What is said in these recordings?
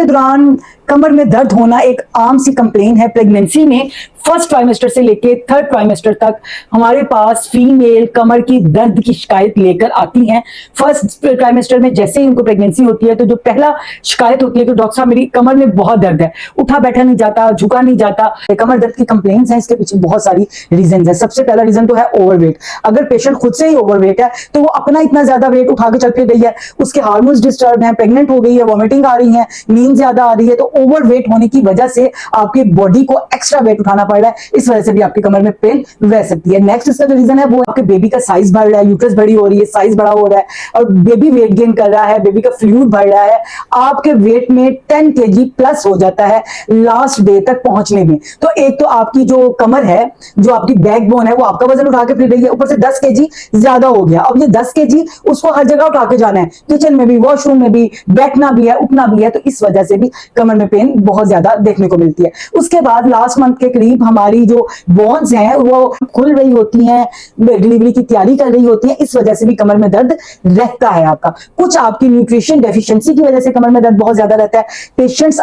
के दौरान कमर में दर्द होना एक आम सी कंप्लेन है। प्रेगनेंसी में फर्स्ट ट्राइमेस्टर से लेके थर्ड ट्राइमेस्टर तक हमारे पास फीमेल कमर की दर्द की शिकायत लेकर आती हैं। फर्स्ट ट्राइमेस्टर में जैसे ही उनको प्रेगनेंसी होती है तो जो पहला शिकायत होती है कि डॉक्टर साहब मेरी कमर में बहुत दर्द है, उठा बैठा नहीं जाता, झुका नहीं जाता। कमर दर्द की कंप्लेंट्स हैं, इसके पीछे बहुत सारी रीजन है। सबसे पहला रीजन तो है ओवरवेट। अगर पेशेंट खुद से ही ओवरवेट है तो वो अपना इतना ज्यादा वेट उठा के चल फिर रही है, उसके हार्मोन्स डिस्टर्ब हैं, प्रेग्नेंट हो गई है, वॉमिटिंग आ रही है, नींद ज्यादा आ रही है, तो ओवरवेट होने की वजह से आपकी बॉडी को एक्स्ट्रा वेट उठाना पड़ रहा है, इस वजह से भी आपकी कमर में पेन रह सकती है। नेक्स्ट इसका जो रीजन है वो आपके बेबी का साइज बढ़ रहा है, यूट्रस बड़ी हो रही है, साइज बड़ा हो रहा है और बेबी वेट गेन कर रहा है, बेबी का फ्लूइड बढ़ रहा है, आपके वेट में 10 kg प्लस हो जाता है लास्ट डे तक पहुंचने में। तो एक तो आपकी जो कमर है, जो आपकी बैकबोन है, वो आपका वजन उठा के फिर रही है, ऊपर से 10 kg ज्यादा हो गया। अब ये 10 kg उसको हर जगह उठा के जाना है, किचन में भी, वॉशरूम में भी, बैठना भी है, उठना भी है, तो इस वजह से भी कमर में पेन बहुत ज्यादा देखने को मिलती है। उसके बाद लास्ट मंथ के करीब हमारी जो बोन्स हैं वो खुल रही होती हैं, डिलीवरी की तैयारी कर रही होती है, इस वजह से भी कमर में दर्द रहता है आपका। कुछ आपकी न्यूट्रिशन डेफिशिएंसी की वजह से कमर में दर्द बहुत ज्यादा रहता है।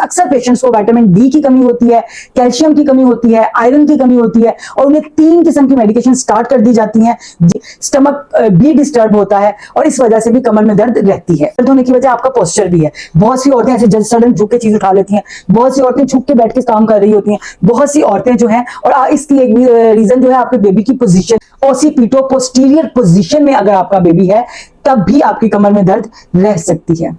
अक्सर पेशेंट्स को विटामिन डी की कमी होती है, कैल्शियम की कमी होती है, आयरन की कमी होती है और उन्हें 3 किस्म की मेडिकेशन स्टार्ट कर दी जाती हैं। स्टमक भी डिस्टर्ब होता है और इस वजह से भी कमर में दर्द रहती है। दर्द होने की वजह आपका पोस्चर भी है। बहुत सी औरतें ऐसे जल्द सडन झुक के चीज उठा लेती हैं, बहुत सी औरतें झुक के बैठ के काम कर रही होती हैं, बहुत सी औरतें जो हैं, और इसकी एक रीजन जो है आपके बेबी की पोजीशन, ओसीपीटो पोस्टीरियर पोजीशन में अगर आपका बेबी है तब भी आपकी कमर में दर्द रह सकती है।